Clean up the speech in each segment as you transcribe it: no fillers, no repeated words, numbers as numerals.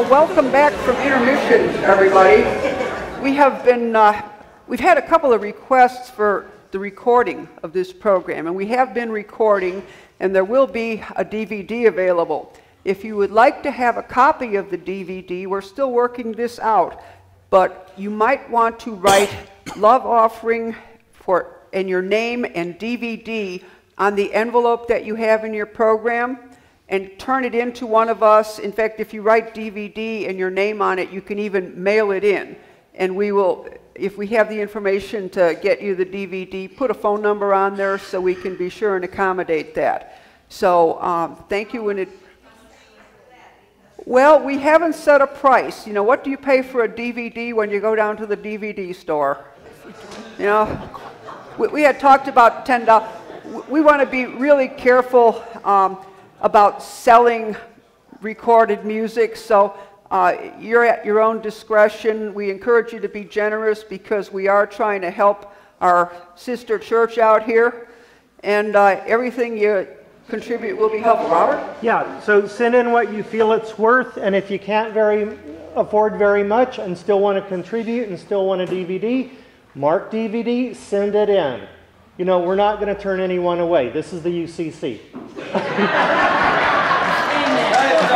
Well, welcome back from intermission, everybody. We've had a couple of requests for the recording of this program, and we have been recording, and there will be a DVD available. If you would like to have a copy of the DVD, we're still working this out, but you might want to write love offering and your name and DVD on the envelope that you have in your program, and turn it in to one of us. In fact, if you write DVD and your name on it, you can even mail it in. And we will, if we have the information to get you the DVD, put a phone number on there so we can be sure and accommodate that. So thank you. Well, we haven't set a price. You know, what do you pay for a DVD when you go down to the DVD store? You know, we had talked about $10. We want to be really careful about selling recorded music, so you're at your own discretion. We encourage you to be generous because we are trying to help our sister church out here, and everything you contribute will be helpful. Robert? Yeah, so send in what you feel it's worth, and if you can't afford very much and still want to contribute and still want a DVD, mark DVD, send it in. You know, we're not going to turn anyone away. This is the UCC.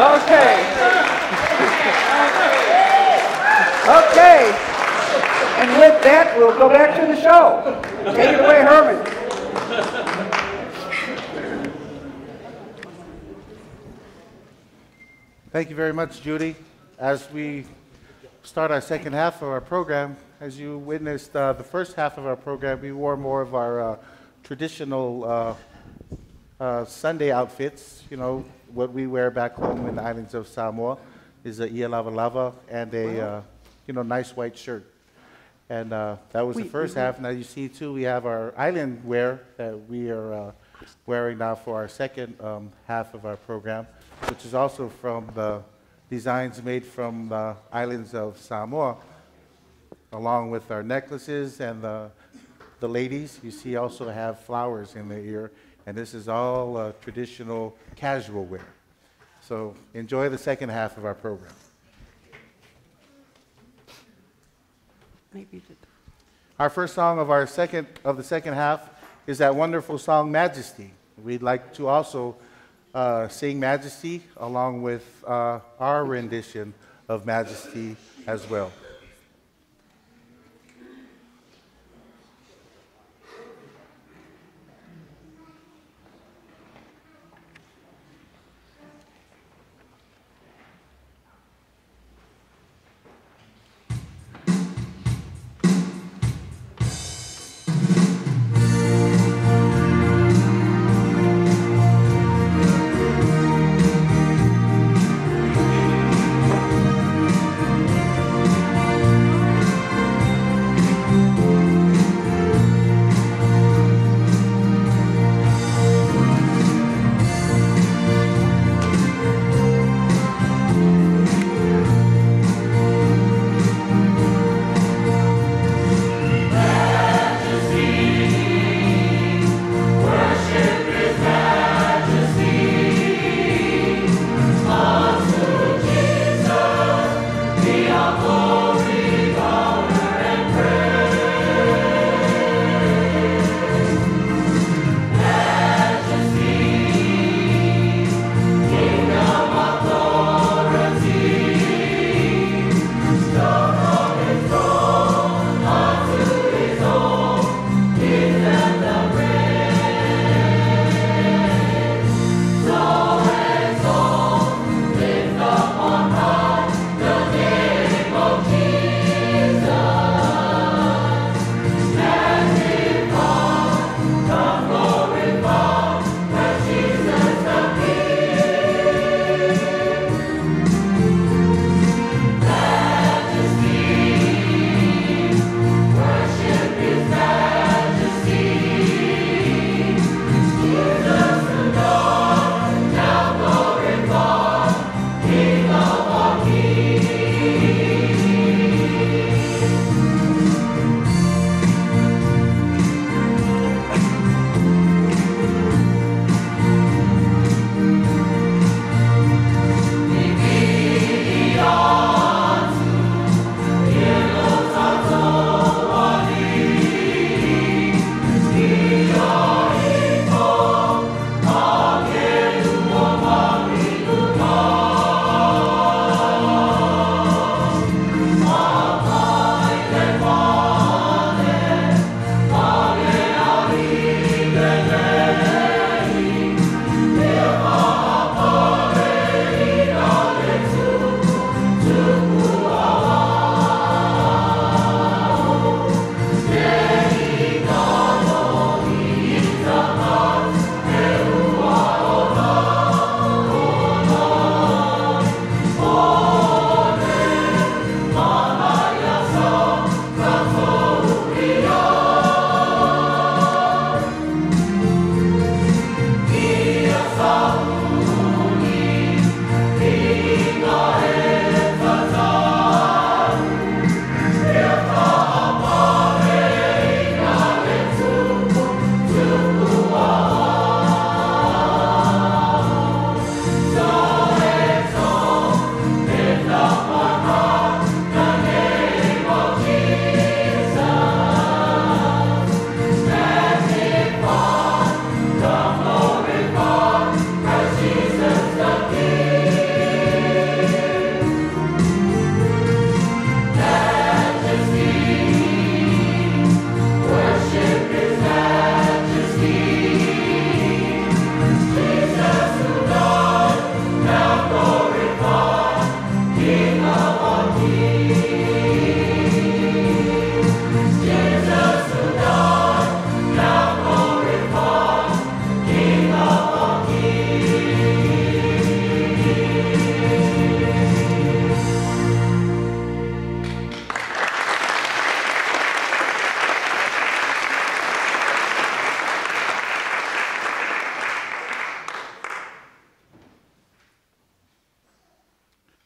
Okay. Okay. And with that, we'll go back to the show. Take it away, Herman. Thank you very much, Judy. As we start our second half of our program, as you witnessed the first half of our program, we wore more of our traditional Sunday outfits. You know, what we wear back home in the islands of Samoa is a ia lava lava and a nice white shirt. And that was the first half. Now you see too, we have our island wear that we are wearing now for our second half of our program, which is also from the designs made from the islands of Samoa, along with our necklaces, and the ladies, you see, also have flowers in their ear, and this is all traditional casual wear. So enjoy the second half of our program. Our first song of the second half is that wonderful song, Majesty. We'd like to also sing Majesty along with our rendition of Majesty as well.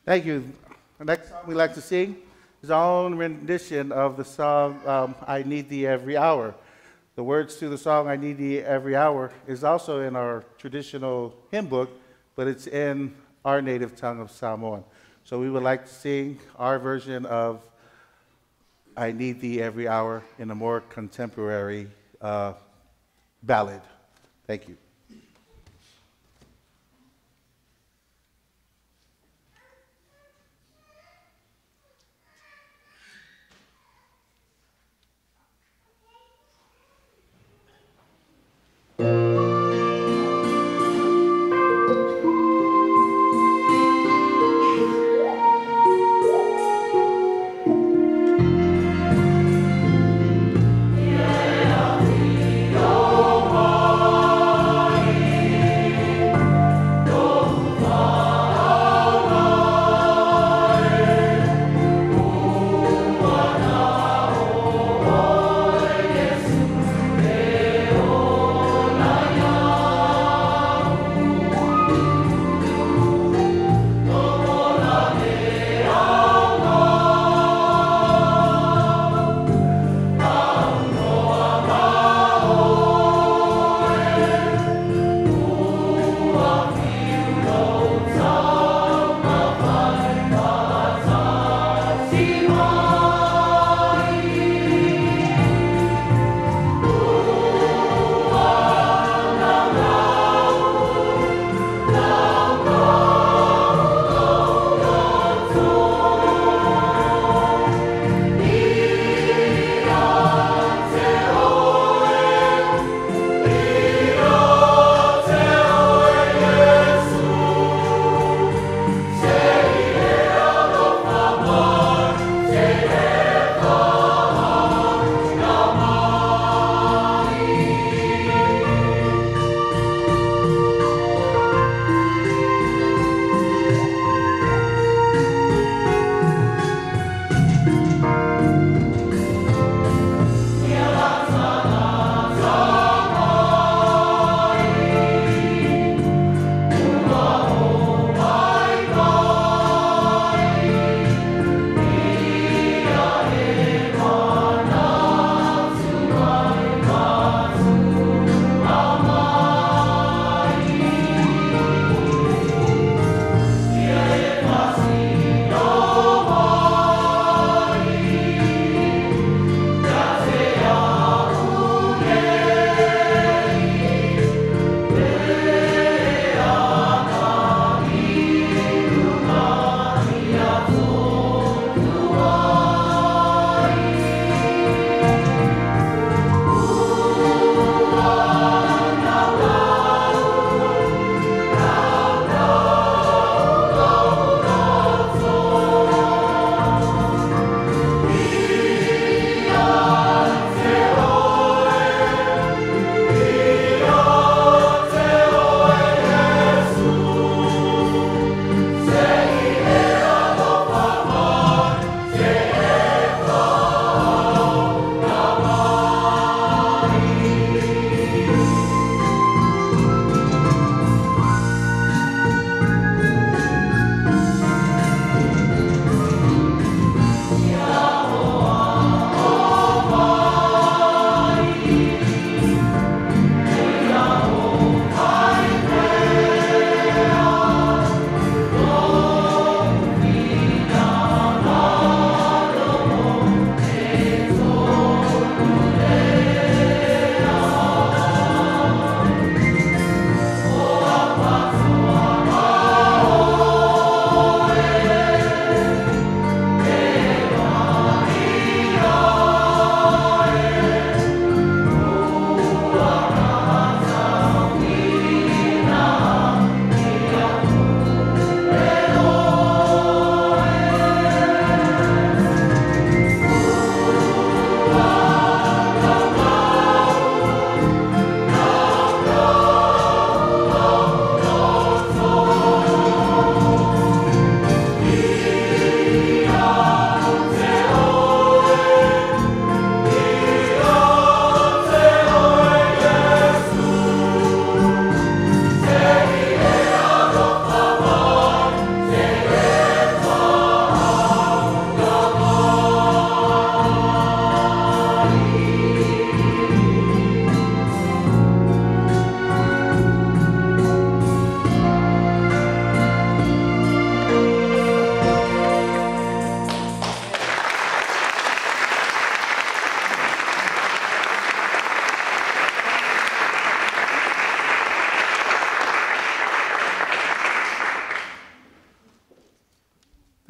Thank you. The next song we like to sing is our own rendition of the song I Need Thee Every Hour. The words to the song I Need Thee Every Hour is also in our traditional hymn book, but it's in our native tongue of Samoan. So we would like to sing our version of I Need Thee Every Hour in a more contemporary ballad. Thank you. Oh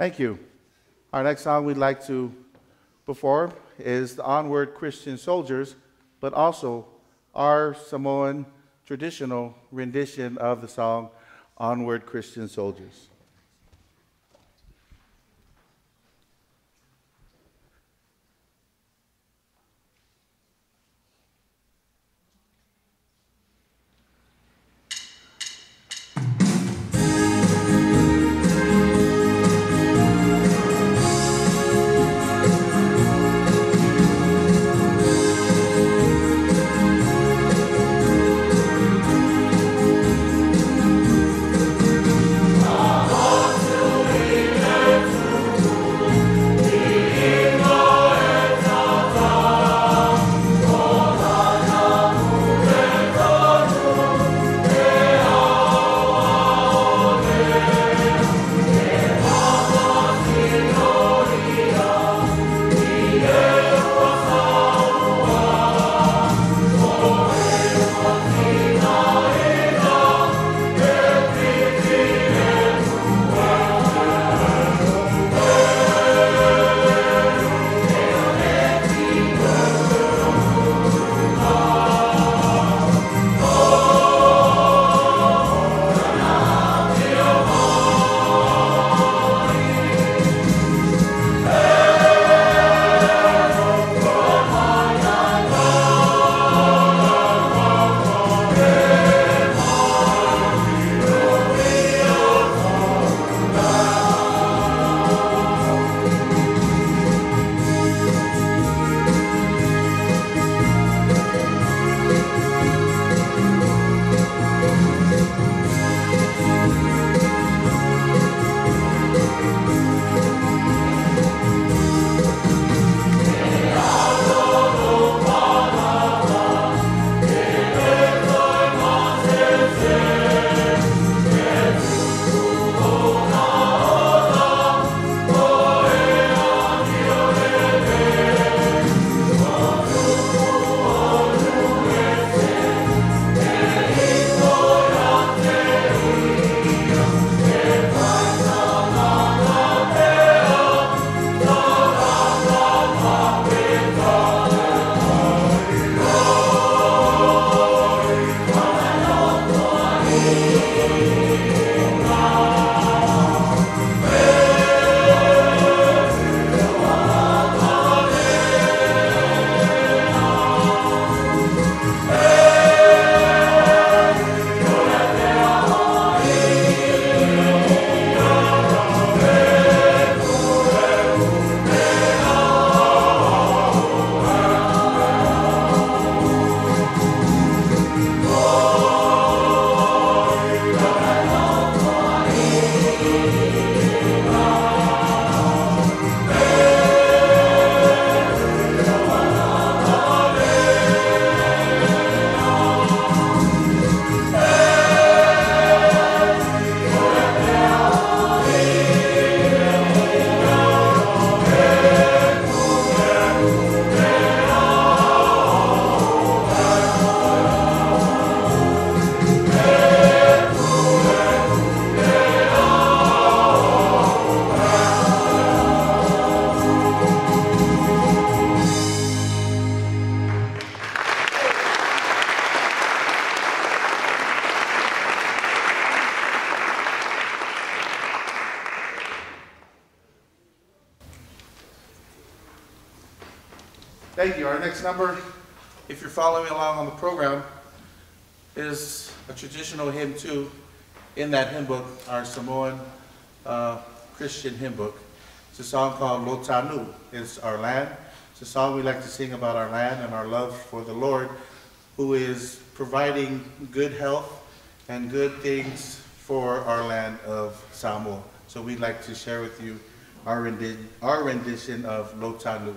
Thank you. Our next song we'd like to perform is the Onward Christian Soldiers, but also our Samoan traditional rendition of the song Onward Christian Soldiers. Thank you. Our next number, if you're following along on the program, is a traditional hymn too. In that hymn book, our Samoan Christian hymn book. It's a song called Lotanu. It's our land. It's a song we like to sing about our land and our love for the Lord, who is providing good health and good things for our land of Samoa. So we'd like to share with you our rendition of Lotanu.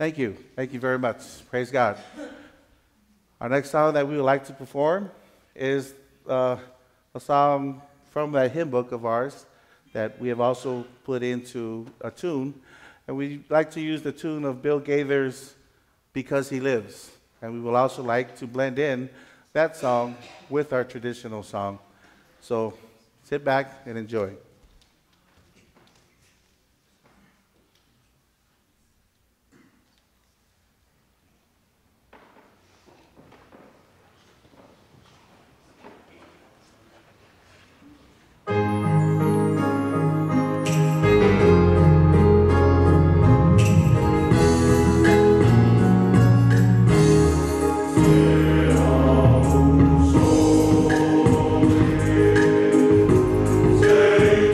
Thank you. Thank you very much. Praise God. Our next song that we would like to perform is a song from that hymn book of ours that we have also put into a tune. And we'd like to use the tune of Bill Gaither's Because He Lives. And we will also like to blend in that song with our traditional song. So sit back and enjoy. Say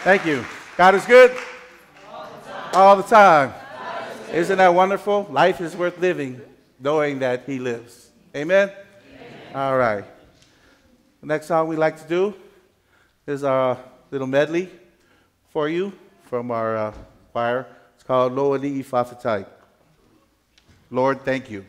Thank you. God is good all the time. Isn't that wonderful? Life is worth living knowing that he lives. Amen? All right. The next song we like to do is our little medley for you from our choir. It's called Lo Ani Fafatai. Lord, thank you.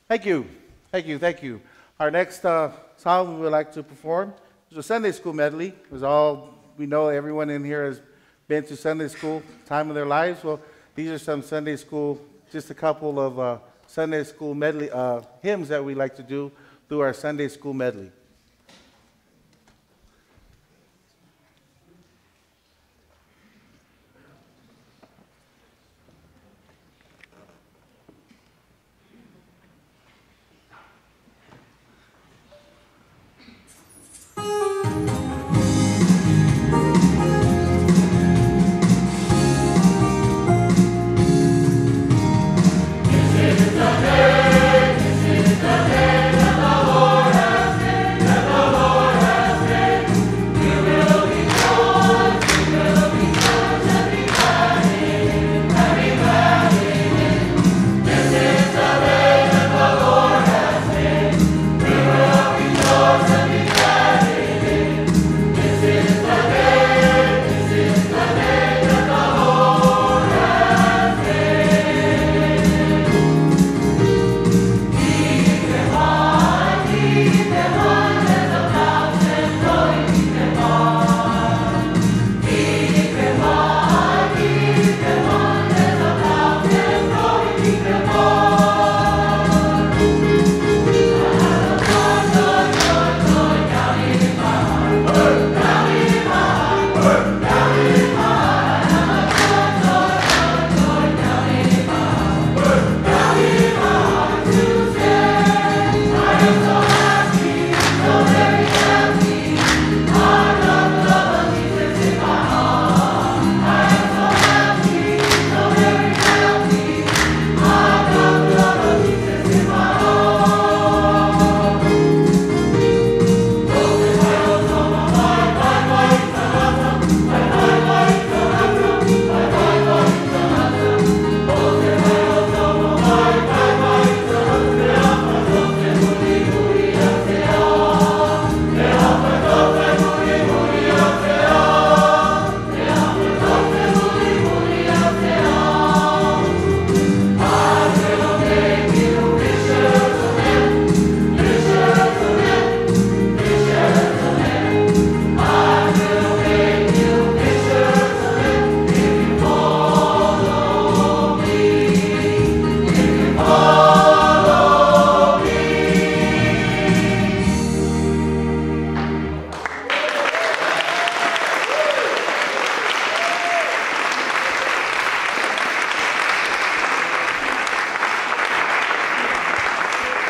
Thank you. Thank you. Thank you. Our next song we would like to perform is a Sunday school medley. Because we know everyone in here has been to Sunday school time of their lives. Well, these are some Sunday school, just a couple of Sunday school medley hymns that we like to do through our Sunday school medley. This is the day that the Lord has made.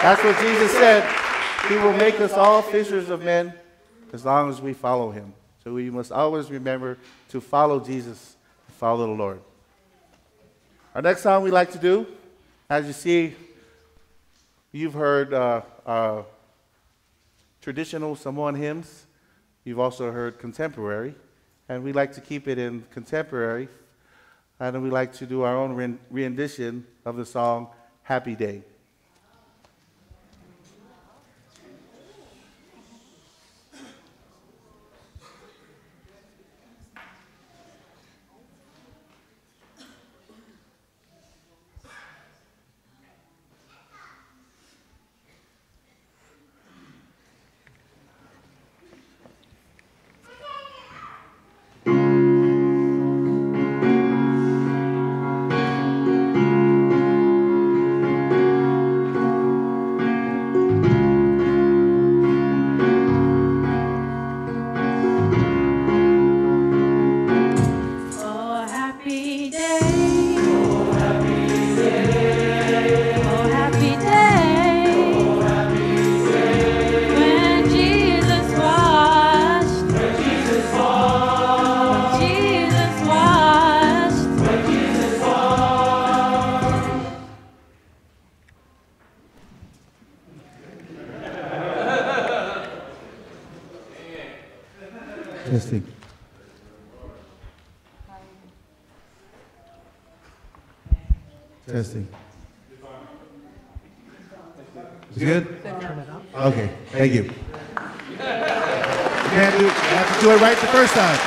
That's what Jesus said. He will make us all fishers of men as long as we follow him. So we must always remember to follow Jesus, follow the Lord. Our next song we like to do, as you see, you've heard traditional Samoan hymns. You've also heard contemporary. And we like to keep it in contemporary. And we like to do our own rendition of the song, Happy Day. Testing. Testing. Is it good? Okay, thank you. You have to do it right the first time.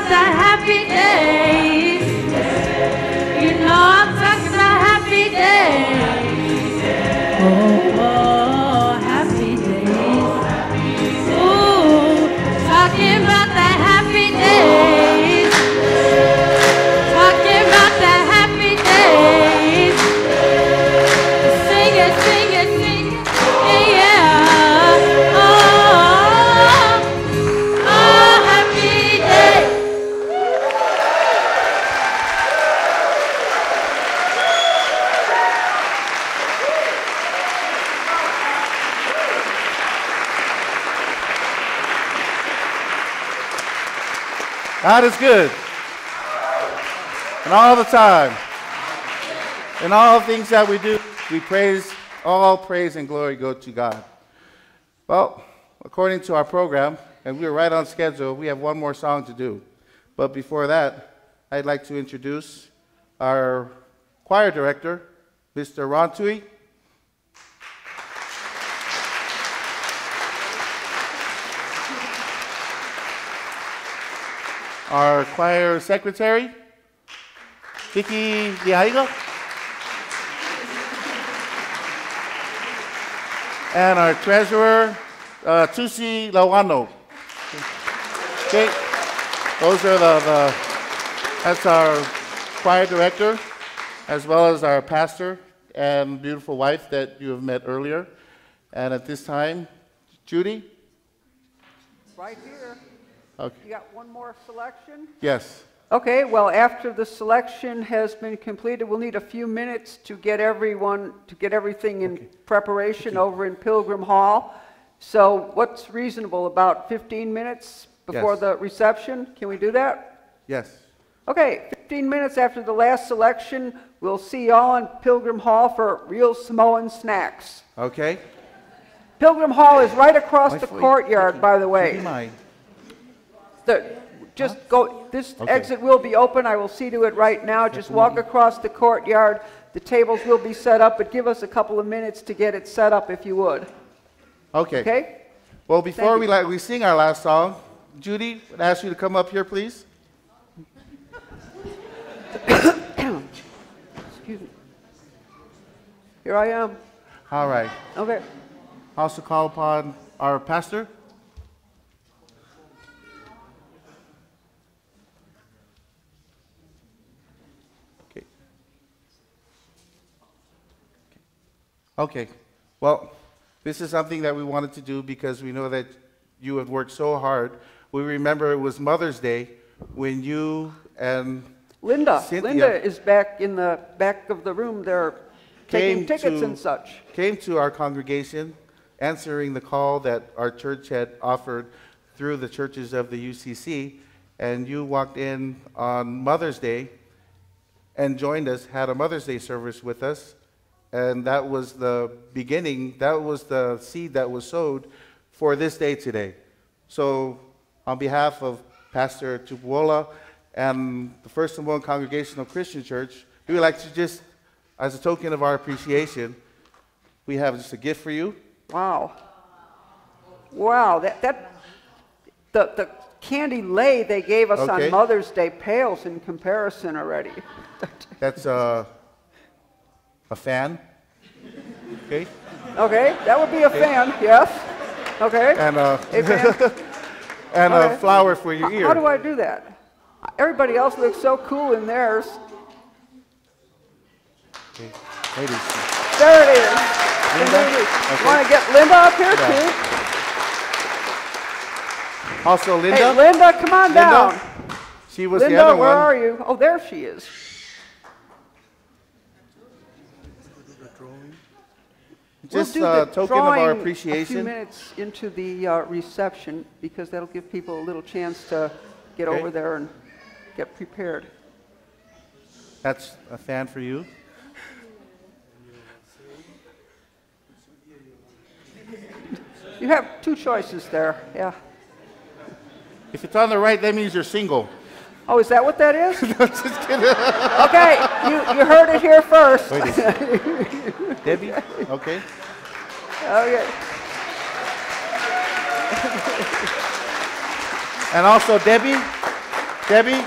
about the happy days. You know I'm talking about happy days. Oh, happy days. Ooh, talking about the happy days. Talking about the happy days. Sing it, sing it, sing it. Yeah. Oh, happy days. God is good. And all the time. In all things that we do, we praise, all praise and glory go to God. Well, according to our program, and we're right on schedule, we have one more song to do. But before that, I'd like to introduce our choir director, Mr. Ron Tui. Our choir secretary, Vicky Vihaiga. And our treasurer, Tusi Lawano. Okay, those are that's our choir director, as well as our pastor and beautiful wife that you have met earlier. And at this time, Judy? Right here. Okay. You got one more selection? Yes. Okay, well, after the selection has been completed, we'll need a few minutes to get everything in preparation over in Pilgrim Hall. So what's reasonable, about 15 minutes before Yes. the reception? Can we do that? Yes. Okay, 15 minutes after the last selection, we'll see y'all in Pilgrim Hall for real Samoan snacks. Okay. Pilgrim Hall is right across the courtyard, by the way. Just go, this Okay. exit will be open. I will see to it right now. Just walk across the courtyard. The tables will be set up, but give us a couple of minutes to get it set up if you would. Okay. Okay? Well, before Thank we sing our last song, Judy, I'd ask you to come up here, please. Excuse me. Here I am. All right. Okay. Also call upon our pastor. Okay. Okay. Well, this is something that we wanted to do because we know that you have worked so hard. We remember it was Mother's Day when you and Linda. Cynthia Linda is back in the back of the room there taking came tickets to- and such. came to our congregation, answering the call that our church had offered through the churches of the UCC, and you walked in on Mother's Day and joined us, had a Mother's Day service with us, and that was the beginning, that was the seed that was sowed for this day today. So on behalf of Pastor Tupuola and the First Samoan Congregational Christian Church, we would like to just, as a token of our appreciation, we have just a gift for you. Wow. Wow, the candy lei they gave us Okay. on Mother's Day pales in comparison already. That's a fan. Okay. Okay, that would be a fan, yes. Okay. And A fan. and Okay. a flower for your ear. How do I do that? Everybody else looks so cool in theirs. Okay. Ladies. There it is. Linda? You want to get Linda up here Yeah. too? Also, Linda. Hey, Linda, come on Linda? down. She was the Linda, other where one. are you? Oh, there she is. Just we'll do a the token of our drawing a few appreciation. minutes into the reception because that'll give people a little chance to get Okay. over there and get prepared. That's a fan for you. You have two choices there, yeah. If it's on the right, that means you're single. Oh, is that what that is? Just kidding. Okay, you heard it here first. Wait a second. Debbie? Okay. Okay. And also, Debbie, Debbie?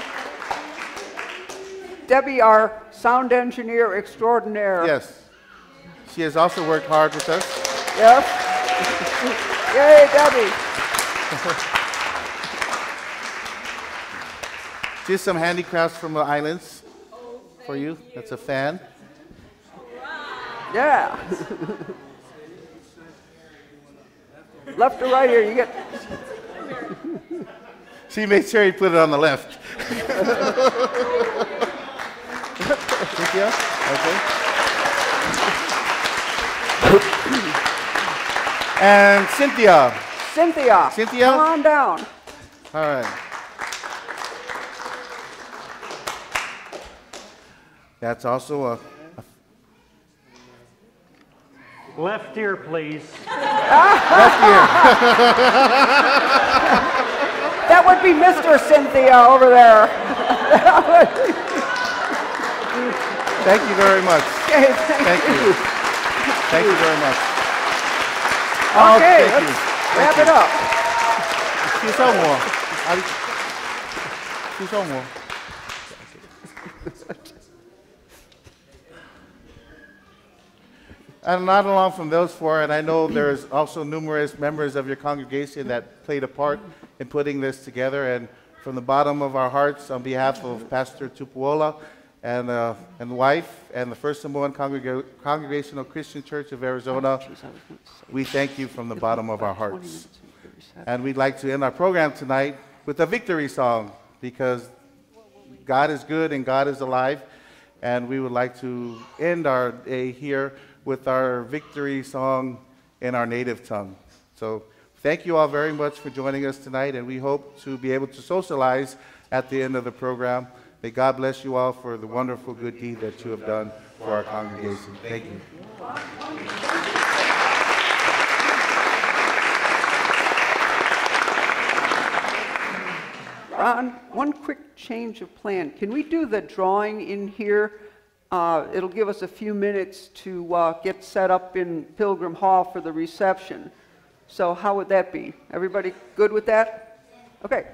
Debbie, our sound engineer extraordinaire. Yes. She has also worked hard with us. Yes. Yay, Debbie. Just some handicrafts from the islands for you. That's a fan. Yeah. Left or right here, you get. She made sure he put it on the left. Cynthia? Okay. And Cynthia. Cynthia. Cynthia? Come on down. All right. That's also a Left ear, please. left ear. That would be Mr. Cynthia over there. Thank you very much. Okay, Thank you. Thank you very much. Okay, thank let's you. wrap it up. Susomo. And not along from those four, and I know there's also numerous members of your congregation that played a part in putting this together. And from the bottom of our hearts, on behalf of Pastor Tupuola and wife and the First Samoan Congregational Christian Church of Arizona, we thank you from the bottom of our hearts. And we'd like to end our program tonight with a victory song, because God is good and God is alive. And we would like to end our day here with our victory song in our native tongue. So thank you all very much for joining us tonight, and we hope to be able to socialize at the end of the program. May God bless you all for the wonderful good deed that you have done for our congregation. Thank you. Ron, one quick change of plan. Can we do the drawing in here? It'll give us a few minutes to get set up in Pilgrim Hall for the reception. So how would that be? Everybody good with that? Okay.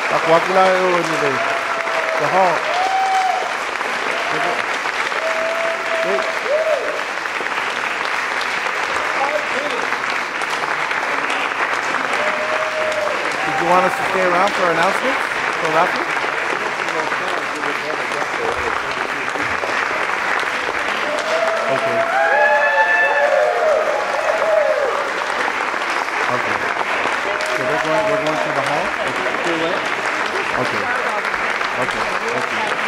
Wakulayo in the hall. Wait. Did you want us to stay around for announcements? For Rafi? Okay. Okay. So we're going to the hall? Okay. Okay. Okay.